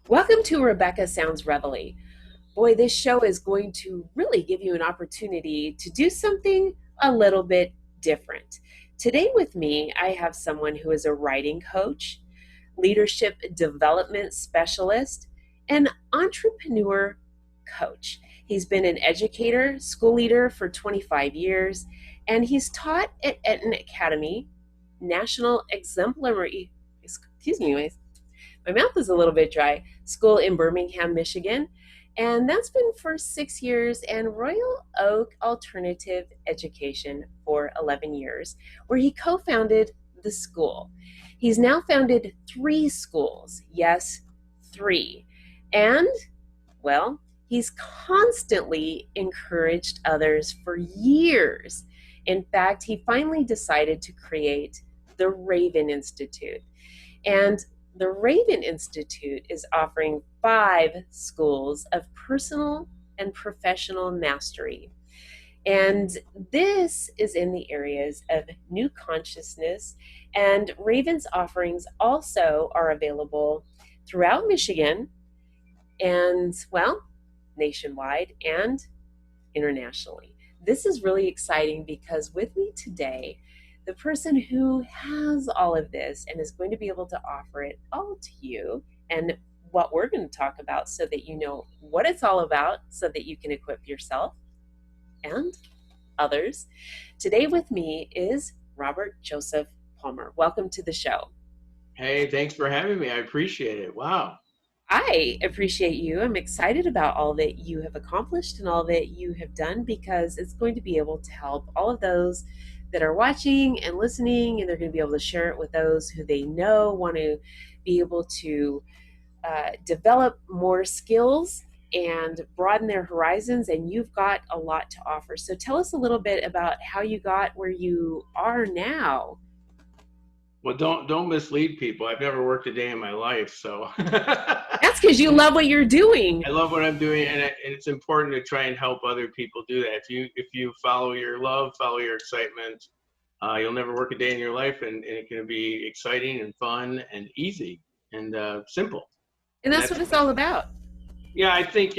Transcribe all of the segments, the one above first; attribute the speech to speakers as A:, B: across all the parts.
A: Welcome to Rebecca Sounds Reveille. Boy, this show is going to really give you an opportunity to do something a little bit different. Today, with me, I have someone who is a writing coach, leadership development specialist, and entrepreneur coach. He's been an educator, school leader for 25 years, and he's taught at an academy, National Exemplary, excuse me, my mouth is a little bit dry, school in Birmingham, Michigan. And that's been for 6 years, and Royal Oak Alternative Education for 11 years, where he co-founded the school. He's now founded 3 schools. Yes, 3. And, well, he's constantly encouraged others for years. In fact, he finally decided to create the Raven Institute. And the Raven Institute is offering 5 schools of personal and professional mastery. And this is in the areas of new consciousness. And Raven's offerings also are available throughout Michigan and, well, nationwide and internationally. This is really exciting because with me today, the person who has all of this and is going to be able to offer it all to you and what we're going to talk about so that you know what it's all about so that you can equip yourself and others. Today with me is Robert Joseph Palmer. Welcome to the show.
B: Hey, thanks for having me. I appreciate it. Wow.
A: I appreciate you. I'm excited about all that you have accomplished and all that you have done because it's going to be able to help all of those that are watching and listening, and they're going to be able to share it with those who they know want to be able to develop more skills and broaden their horizons, and you've got a lot to offer. So tell us a little bit about how you got where you are now.
B: Well, don't mislead people. I've never worked a day in my life, so
A: That's because you love what you're doing.
B: I love what I'm doing, and it's important to try and help other people do that. If you follow your love, follow your excitement, you'll never work a day in your life, and it can be exciting and fun and easy and simple.
A: And
B: And
A: that's
B: that's
A: what it's all about.
B: yeah. I think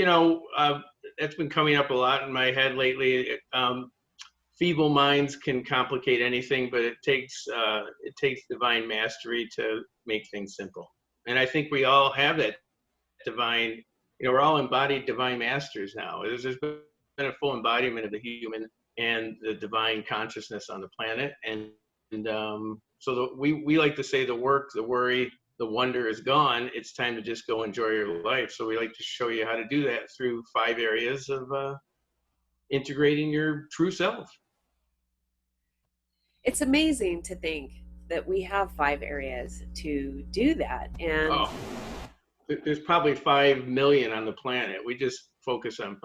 B: that's been coming up a lot in my head lately. Feeble minds can complicate anything, but it takes divine mastery to make things simple. And I think we all have that divine. We're all embodied divine masters now. There's been a full embodiment of the human and the divine consciousness on the planet, and so we like to say the work, the worry, the wonder is gone. It's time to just go enjoy your life. So we like to show you how to do that through 5 areas of integrating your true self.
A: It's amazing to think that we have 5 areas to do that. And
B: Oh, there's probably 5 million on the planet. We just focus on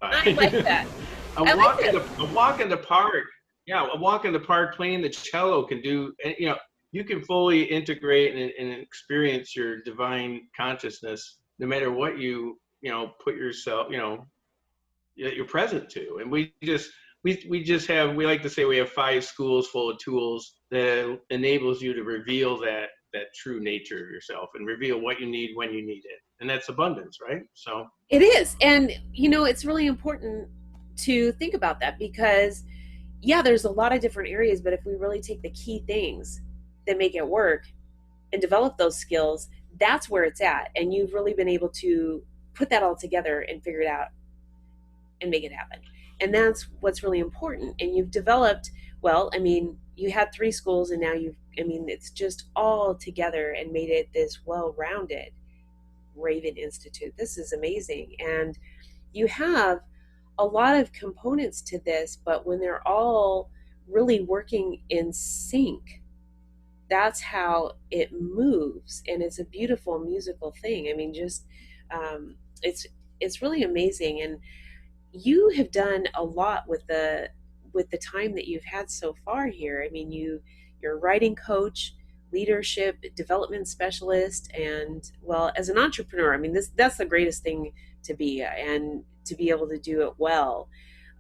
A: I like
B: five.
A: that.
B: a
A: I like
B: walk in
A: that.
B: the a walk in the park. Yeah, a walk in the park playing the cello can do. And you can fully integrate and experience your divine consciousness no matter what put yourself that you're present to. And we like to say we have 5 schools full of tools that enables you to reveal that true nature of yourself and reveal what you need when you need it. And that's abundance, right? So
A: It is. And, it's really important to think about that because, yeah, there's a lot of different areas, but if we really take the key things that make it work and develop those skills, that's where it's at. And you've really been able to put that all together and figure it out and make it happen. And that's what's really important. And you've developed, well, you had 3 schools and now it's just all together and made it this well-rounded Raven Institute. This is amazing. And you have a lot of components to this, but when they're all really working in sync, that's how it moves. And it's a beautiful musical thing. Um, it's really amazing. And you have done a lot with the time that you've had so far here. You're a writing coach, leadership development specialist, and, well, as an entrepreneur, that's the greatest thing to be, and to be able to do it well.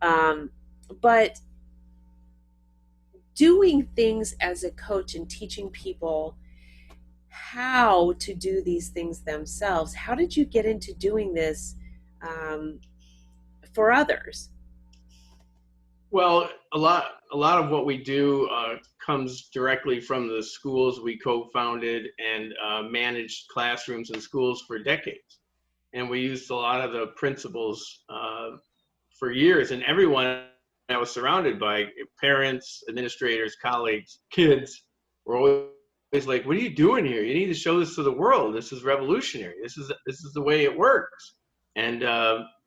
A: Um, But doing things as a coach and teaching people how to do these things themselves, how did you get into doing this um, for others?
B: Well, a lot of what we do comes directly from the schools we co-founded and managed classrooms and schools for decades. And we used a lot of the principles for years. And everyone I was surrounded by, parents, administrators, colleagues, kids, were always like, "What are you doing here? You need to show this to the world. This is revolutionary. This is the way it works." And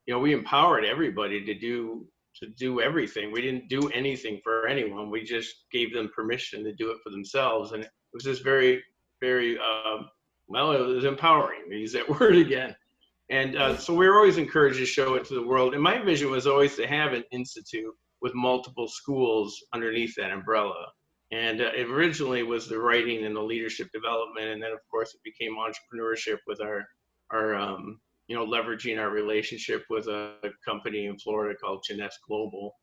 B: we empowered everybody to do everything. We didn't do anything for anyone. We just gave them permission to do it for themselves, and it was just very, very well. It was empowering. To use that word again. And so we were always encouraged to show it to the world. And my vision was always to have an institute with multiple schools underneath that umbrella. And it originally was the writing and the leadership development, and then of course it became entrepreneurship with our leveraging our relationship with a company in Florida called Jeunesse Global.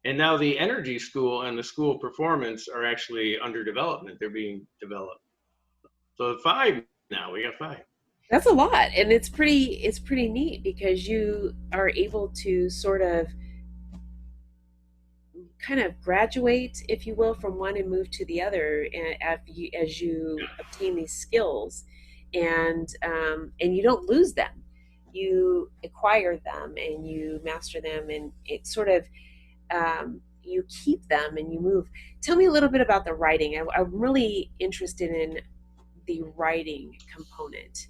B: And now the energy school and the school of performance are actually under development. They're being developed. So five now. We got five.
A: That's a lot, and it's pretty neat because you are able to sort of kind of graduate, if you will, from one and move to the other, and as you obtain these skills, and you don't lose them. You acquire them and you master them, and it sort of you keep them and you move. Tell me a little bit about the writing. I'm really interested in the writing component.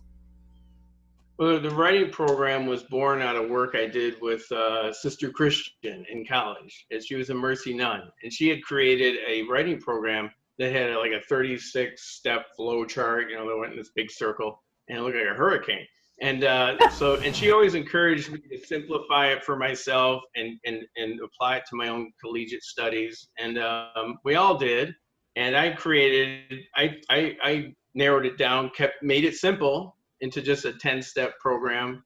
B: Well, the writing program was born out of work I did with Sister Christian in college, as she was a Mercy nun, and she had created a writing program that had like a 36-step flow chart, that went in this big circle, and it looked like a hurricane. And she always encouraged me to simplify it for myself and apply it to my own collegiate studies, and we all did. And I narrowed it down, made it simple into just a 10-step program.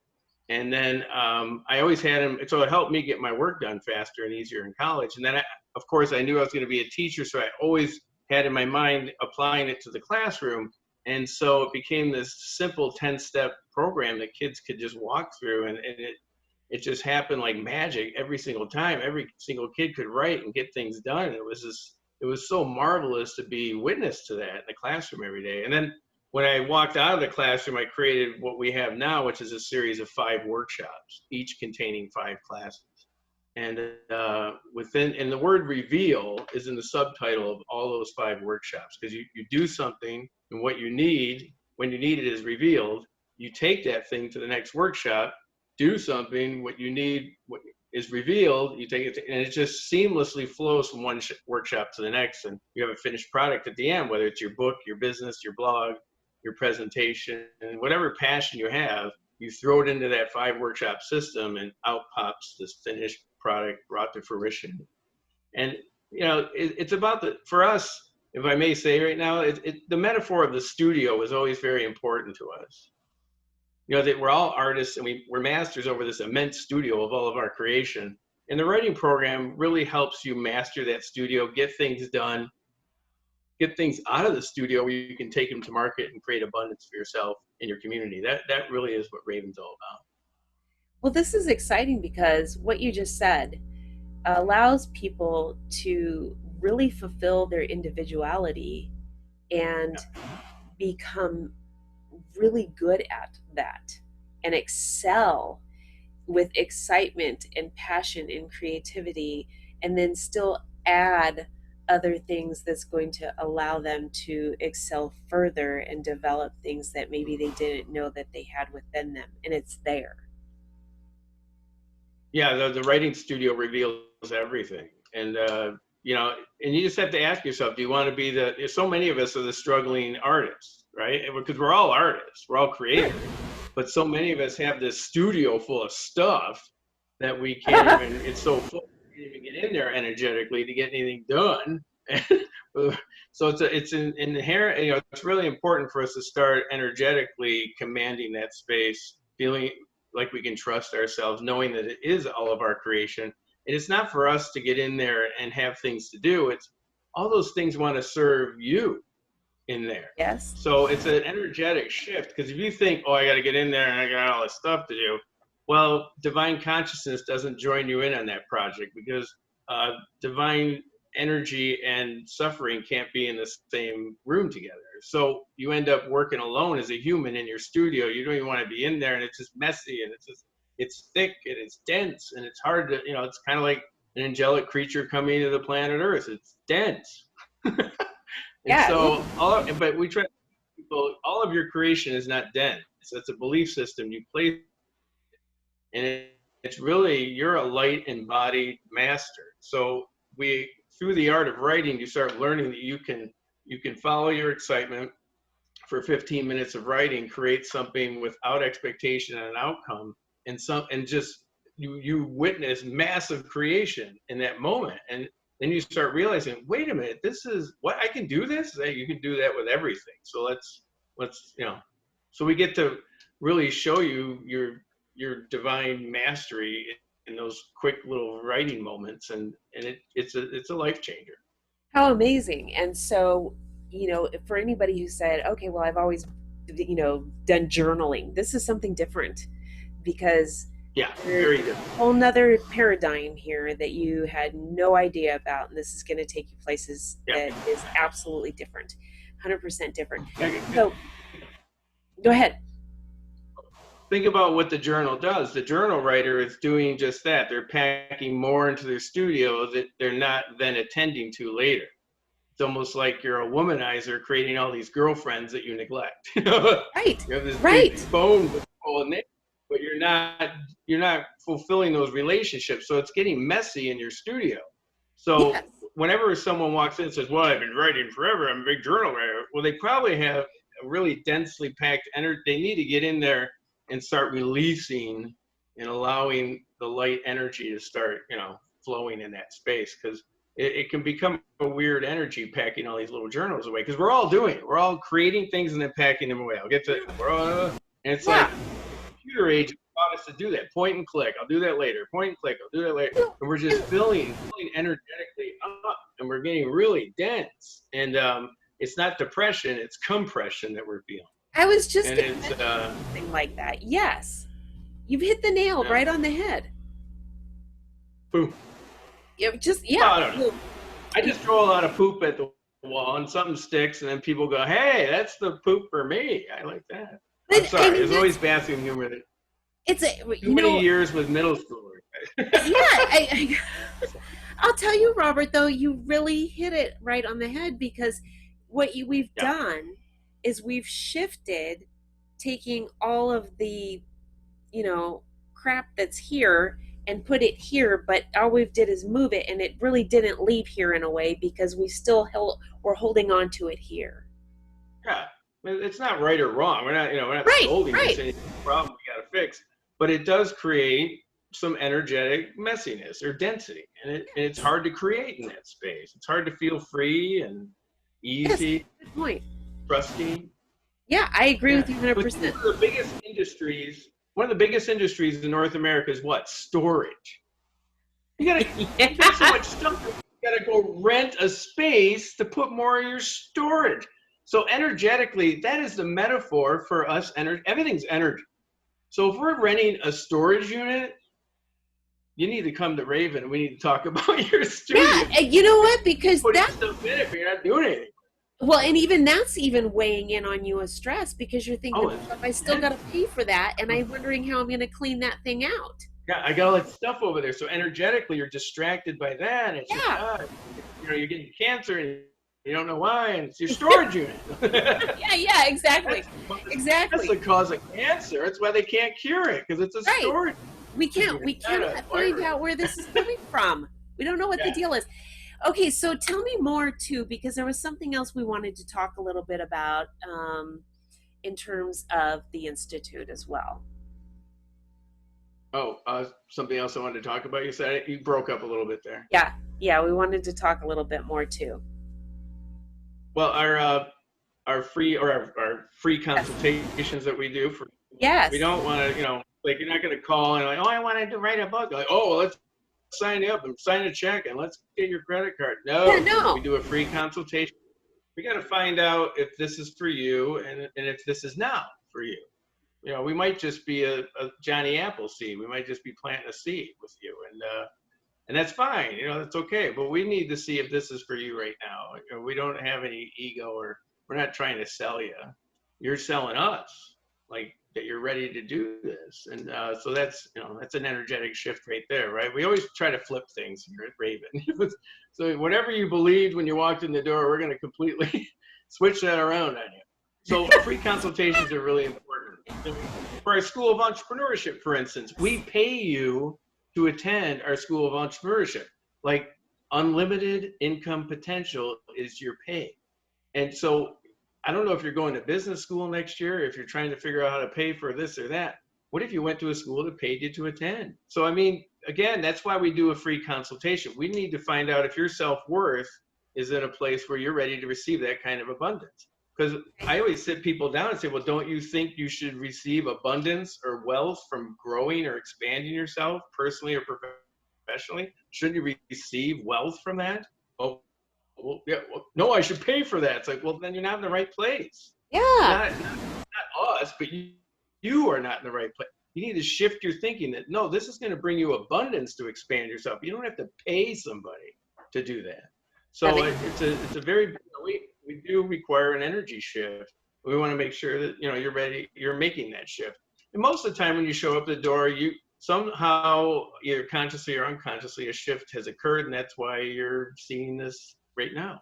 B: And then I always had him, so it helped me get my work done faster and easier in college. And then, of course, I knew I was going to be a teacher, so I always had in my mind applying it to the classroom. And so it became this simple 10-step program that kids could just walk through. And it just happened like magic every single time. Every single kid could write and get things done. It was so marvelous to be witness to that in the classroom every day. And then when I walked out of the classroom, I created what we have now, which is a series of 5 workshops, each containing 5 classes. And and the word reveal is in the subtitle of all those 5 workshops, because you do something, and what you need, when you need it, is revealed. You take that thing to the next workshop, do something, what you need, what is revealed, you take it and it just seamlessly flows from one workshop to the next, and you have a finished product at the end, whether it's your book, your business, your blog, your presentation, and whatever passion you have, you throw it into that 5 workshop system, and out pops this finished product brought to fruition. And it's about for us, if I may say right now, the metaphor of the studio was always very important to us. That we're all artists, and we're masters over this immense studio of all of our creation. And the writing program really helps you master that studio, get things done, get things out of the studio where you can take them to market and create abundance for yourself and your community. That really is what Raven's all about.
A: Well, this is exciting because what you just said allows people to really fulfill their individuality and become really good at that and excel with excitement and passion and creativity, and then still add other things that's going to allow them to excel further and develop things that maybe they didn't know that they had within them, and it's there.
B: Yeah, the writing studio reveals everything. And you just have to ask yourself, do you want to be so many of us are the struggling artists, right? Because we're all artists, we're all creators, but so many of us have this studio full of stuff that we can't even, it's so full, we can't even get in there energetically to get anything done. So it's an inherent, it's really important for us to start energetically commanding that space, feeling like we can trust ourselves, knowing that it is all of our creation, And it's not for us to get in there and have things to do. It's all those things want to serve you in there.
A: Yes.
B: So it's an energetic shift, because if you think, oh, I got to get in there and I got all this stuff to do, well, divine consciousness doesn't join you in on that project, because divine energy and suffering can't be in the same room together. So you end up working alone as a human in your studio. You don't even want to be in there, and it's just messy, and it's thick and it's dense, and it's hard to, it's kind of like an angelic creature coming to the planet Earth. It's dense. And
A: Yeah.
B: so, but we try to tell people, all of your creation is not dense. It's a belief system you place, and it's really, you're a light embodied master. So through the art of writing, you start learning that you can follow your excitement for 15 minutes of writing, create something without expectation and an outcome, and just you witness massive creation in that moment. And then you start realizing, wait a minute, this is what I can do this. You can do that with everything. So let's so we get to really show you your divine mastery in those quick little writing moments, and it's a life changer.
A: How amazing. And so, for anybody who said, okay, well, I've always, done journaling, this is something different, because
B: Yeah,
A: there's
B: very
A: a
B: different.
A: whole nother paradigm here that you had no idea about. And this is going to take you places
B: Yeah.
A: that is absolutely different, 100% different.
B: Okay.
A: So go ahead.
B: Think about what the journal does. The journal writer is doing just that. They're packing more into their studio that they're not then attending to later. It's almost like you're a womanizer creating all these girlfriends that you neglect. You
A: Right.
B: have this
A: Right.
B: big phone full of names, but you're not fulfilling those relationships. So it's getting messy in your studio. So
A: Yes.
B: whenever someone walks in and says, well, I've been writing forever, I'm a big journal writer, well, they probably have a really densely packed energy. They need to get in there and start releasing and allowing the light energy to start, flowing in that space, because it can become a weird energy packing all these little journals away, because we're all doing it. We're all creating things and then packing them away. I'll get to it. And it's like the computer age taught us to do that. Point and click. I'll do that later. Point and click. I'll do that later. And we're just filling energetically up, and we're getting really dense. And it's not depression, it's compression that we're feeling.
A: I was just
B: And
A: going to
B: it's
A: mention something like that. Yes. You've hit the nail
B: Yeah.
A: right on the head.
B: Boom.
A: I
B: don't know. I just throw a lot of poop at the wall and something sticks, and then people go, hey, that's the poop for me. I like that. I'm sorry. There's always bathroom humor.
A: It's
B: Too many years with middle schoolers.
A: Yeah. I'll tell you, Robert, though, you really hit it right on the head, because what we've done is we've shifted, taking all of the, crap that's here and put it here, but all we did is move it, and it really didn't leave here in a way, because we're holding on to it here.
B: Yeah, it's not right or wrong. We're not
A: Right,
B: scolding
A: right.
B: and saying it's a problem we got to fix, but it does create some energetic messiness or density, and it's hard to create in that space. It's hard to feel free and easy.
A: Yes, good point.
B: Trusting.
A: Yeah, I agree with you 100%.
B: One of the biggest industries in North America is what? Storage. You got so much stuff. You got to go rent a space to put more of your storage. So energetically, that is the metaphor for us. Everything's energy. So if we're renting a storage unit, you need to come to Raven, and we need to talk about your studio.
A: Yeah, you know what? Because
B: putting stuff in if you're not doing anything.
A: Well, and even that's even weighing in on you as stress, because you're thinking, I still got to pay for that, and I'm wondering how I'm going to clean that thing out.
B: Yeah, I got all that stuff over there. So energetically, you're distracted by that. It's just, you're getting cancer, and you don't know why, and it's your storage unit.
A: Yeah, exactly.
B: That's the cause of cancer. That's why they can't cure it, because it's a storage.
A: We cannot find out where this is coming from. We don't know what the deal is. Okay, so tell me more too, because there was something else we wanted to talk a little bit about in terms of the Institute as well.
B: Oh, something else I wanted to talk about. You said you broke up a little bit there.
A: Yeah, we wanted to talk a little bit more too.
B: Well, our free consultations that we do for
A: we
B: don't want to, like, you're not going to call and like, oh, I wanted to write a book. Like, oh, well, let's sign you up and sign a check and let's get your credit card.
A: Yeah,
B: No, we
A: no.
B: do a free consultation. We got to find out if this is for you and if this is now for you. You know, we might just be a Johnny Appleseed. We might just be planting a seed with you, and that's fine. You know, that's okay. But we need to see if this is for you right now. You know, we don't have any ego, or we're not trying to sell you. You're selling us, like that you're ready to do this, and so that's, you know, that's an energetic shift right there, right? We always try to flip things here at Raven. So whatever you believed when you walked in the door, we're going to completely switch that around on you. So free consultations are really important. For our School of Entrepreneurship, for instance, we pay you to attend our School of Entrepreneurship. Like, unlimited income potential is your pay. And so I don't know if you're going to business school next year, if you're trying to figure out how to pay for this or that. What if you went to a school that paid you to attend? So, I mean, again, that's why we do a free consultation. We need to find out if your self-worth is in a place where you're ready to receive that kind of abundance. Because I always sit people down and say, well, don't you think you should receive abundance or wealth from growing or expanding yourself personally or professionally? Shouldn't you receive wealth from that? Oh, well, yeah, well, no, I should pay for that. It's like, well, then you're not in the right place.
A: Yeah.
B: Not us, but you are not in the right place. You need to shift your thinking that, no, this is going to bring you abundance to expand yourself. You don't have to pay somebody to do that. So it's a very, we do require an energy shift. We want to make sure that, you know, you're ready, you're making that shift. And most of the time when you show up the door, you somehow, either consciously or unconsciously, a shift has occurred, and that's why you're seeing this right now,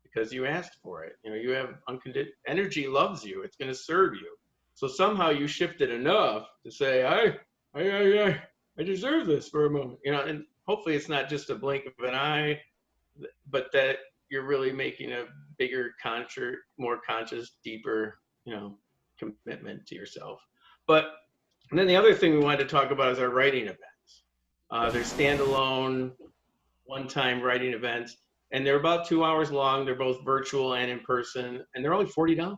B: because you asked for it. You know, you have unconditional energy, loves you, it's going to serve you. So somehow you shifted enough to say, I deserve this for a moment, you know. And hopefully it's not just a blink of an eye, but that you're really making a bigger, more conscious, deeper, you know, commitment to yourself. But and then the other thing we wanted to talk about is our writing events. They're standalone, one-time writing events, and they're about 2 hours long. They're both virtual and in person, and they're only $40.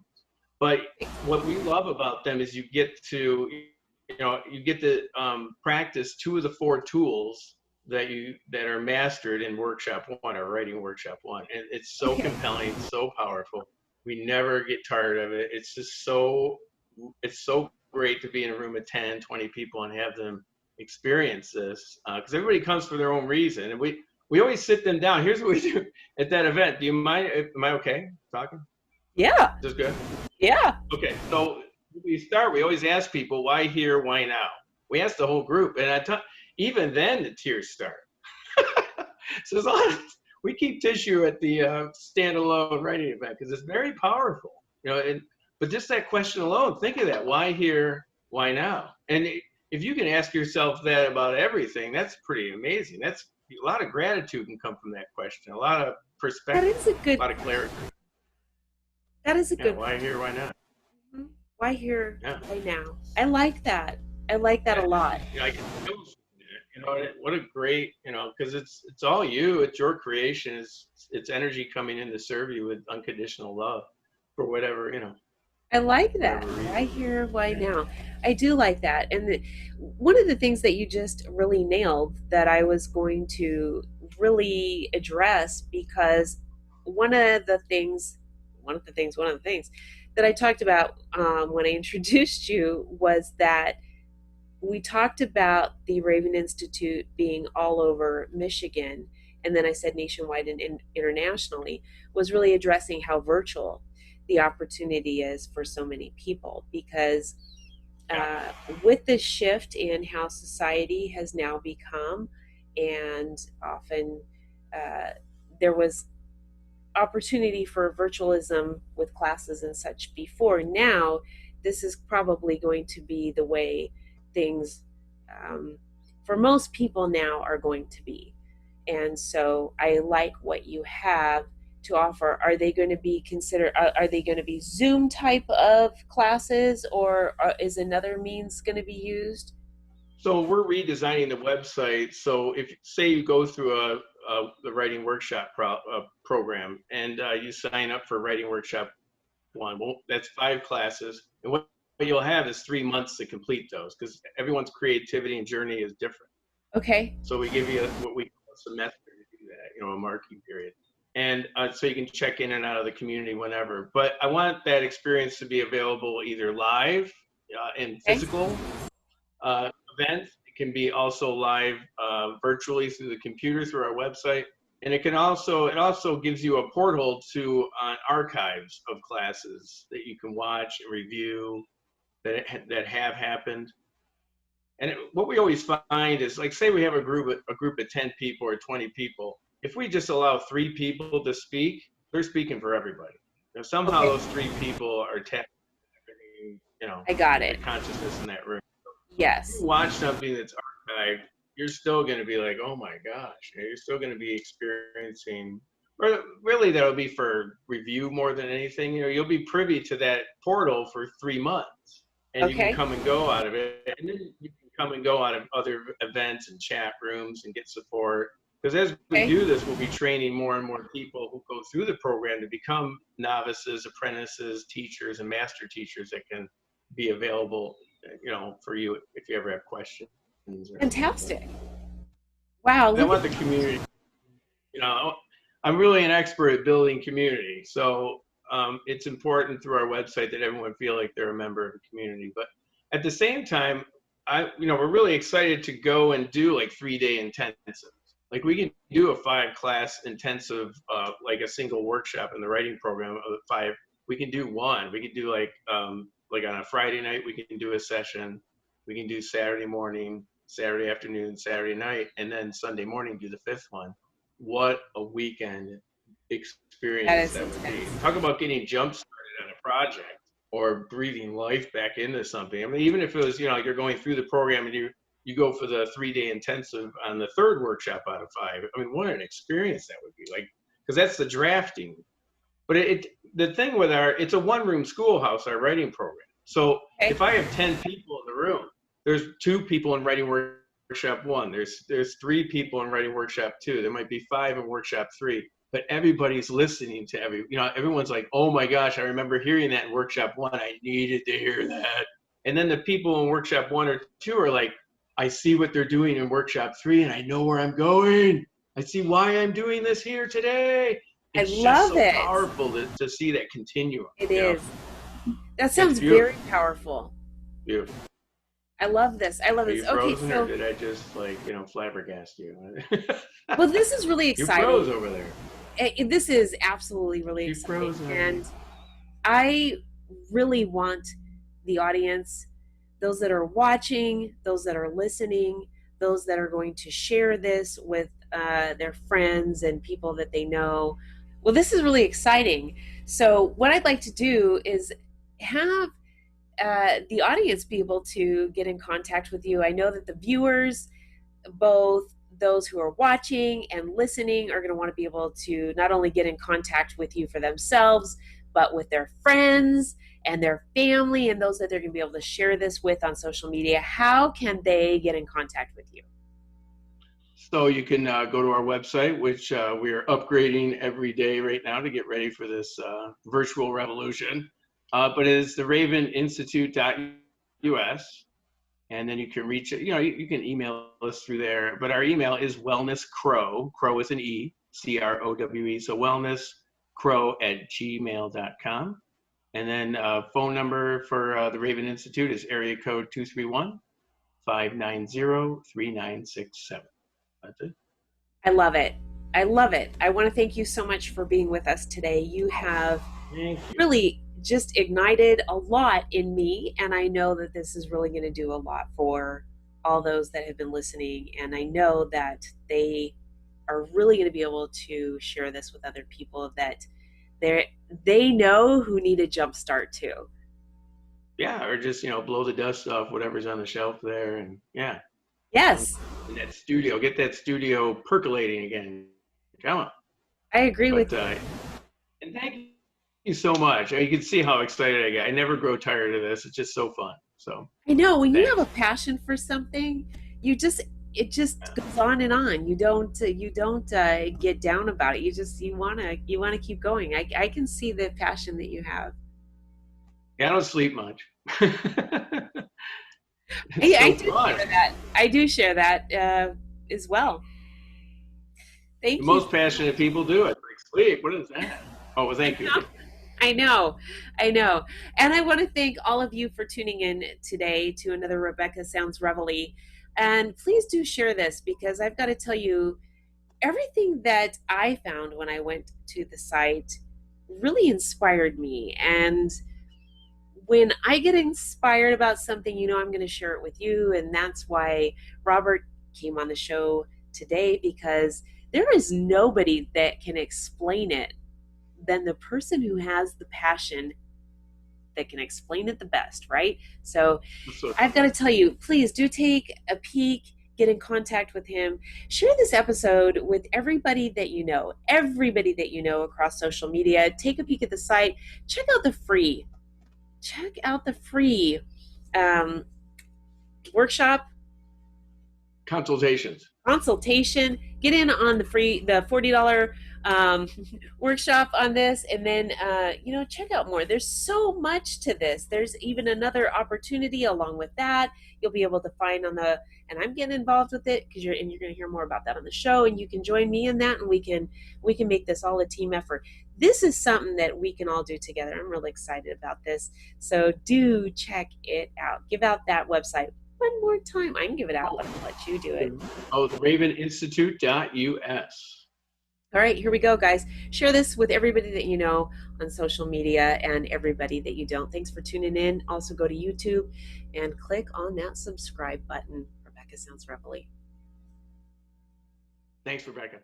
B: But what we love about them is you get to, you know, you get to practice 2 of the 4 tools that are mastered in workshop 1, or writing workshop 1, and it's so compelling, so powerful. We never get tired of it. It's just it's so great to be in a room of 10, 20 people and have them experience this, because everybody comes for their own reason, and we always sit them down. Here's what we do at that event. Do you mind? Am I okay talking?
A: Yeah.
B: Just good.
A: Yeah.
B: Okay, so we start. We always ask people, why here, why now? We ask the whole group, and even then the tears start. So there's a lot of, we keep tissue at the standalone writing event because it's very powerful, you know. But just that question alone, think of that: why here, why now? And if you can ask yourself that about everything, that's pretty amazing. That's a lot of gratitude can come from that question. A lot of
A: That
B: perspective,
A: is a good.
B: a lot of clarity.
A: That is a
B: Yeah,
A: good.
B: why here, why not?
A: Mhm. Why here?
B: Yeah.
A: Why now? I like that. I like that a lot.
B: Yeah, I can feel, you know, what a great, you know, because it's all you, it's your creation, it's energy coming in to serve you with unconditional love for whatever, you know,
A: I like that.
B: whatever
A: Why
B: reason.
A: here? Why now? I do like that. And one of the things that you just really nailed that I was going to really address, because one of the things, one of the things that I talked about when I introduced you was that we talked about the Raven Institute being all over Michigan, and then I said nationwide and internationally, was really addressing how virtual the opportunity is for so many people, because
B: Yeah.
A: uh, with this shift in how society has now become, and often uh, there was opportunity for virtualism with classes and such before. Now this is probably going to be the way things um, for most people now are going to be. And so I like what you have to offer. Are they going to be considered, are they going to be Zoom type of classes, or is another means going to be used?
B: So we're redesigning the website. So if, say, you go through the writing workshop program, and you sign up for writing workshop 1, well, that's 5 classes. And what you'll have is 3 months to complete those, because everyone's creativity and journey is different.
A: Okay.
B: So we give you what we call a semester to do that, a marking period. And so you can check in and out of the community whenever. But I want that experience to be available either live in
A: Okay.
B: physical uh, events. It can be also live virtually through the computer through our website. And it also gives you a portal to archives of classes that you can watch and review that have happened. And what we always find is, like, say we have a group of 10 people or 20 people. If we just allow 3 people to speak, they're speaking for everybody. Somehow
A: Okay.
B: those 3 people are tapping,
A: I got
B: the
A: it.
B: consciousness in that room. So if you
A: Yes.
B: watch something that's archived, you're still going to be like, oh my gosh, you're still going to be experiencing, or really that'll be for review more than anything. You'll be privy to that portal for 3 months, and you can
A: Okay.
B: come and go out of it, and then you can come and go out of other events and chat rooms and get support. Because as we
A: Okay.
B: do this, we'll be training more and more people who go through the program to become novices, apprentices, teachers, and master teachers that can be available, for you if you ever have questions or anything. But
A: Fantastic. Wow,
B: I
A: look at
B: want the community, you know, I'm really an expert at building community. So it's important through our website that everyone feel like they're a member of the community. But at the same time, we're really excited to go and do like 3-day intensives. Like we can do a 5-class intensive, like a single workshop in the writing program of the 5. We can do one. We can do like on a Friday night, we can do a session. We can do Saturday morning, Saturday afternoon, Saturday night, and then Sunday morning do the 5th one. What a weekend
A: that
B: experience
A: is
B: that would be.
A: intense.
B: Talk about getting jump started on a project or breathing life back into something. I mean, even if it was, you're going through the program and you go for the 3-day intensive on the 3rd workshop out of 5. I mean, what an experience that would be like, because that's the drafting. But the thing with it's a one-room schoolhouse, our writing program. So
A: Okay.
B: if I have 10 people in the room, there's 2 people in writing workshop 1. There's 3 people in writing workshop 2. There might be 5 in workshop 3. But everybody's listening to everyone's like, oh my gosh, I remember hearing that in workshop 1. I needed to hear that. And then the people in workshop 1 or 2 are like, I see what they're doing in workshop 3 and I know where I'm going. I see why I'm doing this here today.
A: I
B: It's just
A: love
B: so
A: it.
B: powerful to see that continuum.
A: It is. That
B: It's
A: sounds very
B: beautiful.
A: powerful.
B: Beautiful.
A: I love this. I love
B: Are
A: this.
B: you
A: Okay,
B: frozen or
A: so,
B: did I just flabbergast you?
A: well, this is really
B: You froze
A: exciting.
B: over there.
A: This is absolutely really
B: You
A: exciting.
B: froze on me.
A: And I really want the audience, those that are watching, those that are listening, those that are going to share this with their friends and people that they know. Well, this is really exciting. So, what I'd like to do is have the audience be able to get in contact with you. I know that the viewers, both those who are watching and listening, are going to want to be able to not only get in contact with you for themselves, but with their friends and their family and those that they're going to be able to share this with on social media. How can they get in contact with you?
B: So you can go to our website, which we are upgrading every day right now to get ready for this virtual revolution. But it is the raveninstitute.us. And then you can reach it, you can email us through there. But our email is wellnesscrow, crow with an E, CROWE. So wellnesscrow@gmail.com. And then phone number for the Raven Institute is area code 231-590-3967. That's it.
A: I love it. I love it. I want to thank you so much for being with us today. You have
B: Thank you.
A: really just ignited a lot in me, and I know that this is really going to do a lot for all those that have been listening, and I know that they are really going to be able to share this with other people that they know who need a jump start too.
B: Yeah, or just, blow the dust off whatever's on the shelf there. And yeah, come
A: Yes,
B: in that studio, get that studio percolating again. Come on.
A: I agree with
B: But
A: you.
B: and thank you so much. You can see how excited I get. I never grow tired of this. It's just so fun. So
A: I know when you have
B: thanks.
A: a passion for something, you just it just goes on and on. You don't get down about it. You wanna keep going. I can see the passion that you have.
B: Yeah, I don't sleep much. It's
A: I
B: so
A: do
B: fun.
A: share that. I do share that as well.
B: The
A: Thank you.
B: most passionate people do it. Like, sweet, what is that? Oh, well, thank you.
A: I know, I know. And I want to thank all of you for tuning in today to another Rebecca Sounds Reveille. And please do share this because I've got to tell you, everything that I found when I went to the site really inspired me. And when I get inspired about something, I'm going to share it with you. And that's why Robert came on the show today, because there is nobody that can explain it than the person who has the passion that can explain it the best, right? So
B: So
A: I've got to tell you, please do take a peek, get in contact with him, share this episode with everybody that you know across social media. Take a peek at the site, check out the free um, workshop
B: consultations.
A: consultation. Get in on the $40 um, workshop on this, and then check out more. There's so much to this. There's even another opportunity along with that you'll be able to find and I'm getting involved with it because you're going to hear more about that on the show, and you can join me in that, and we can make this all a team effort. This is something that we can all do together. I'm really excited about this. So do check it out. Give out that website one more time. I can give it out, but I'll let you do it.
B: Oh, the raveninstitute.us.
A: All right, here we go, guys. Share this with everybody that you know on social media and everybody that you don't. Thanks for tuning in. Also, go to YouTube and click on that subscribe button. Rebecca Sounds Reveille.
B: Thanks, Rebecca.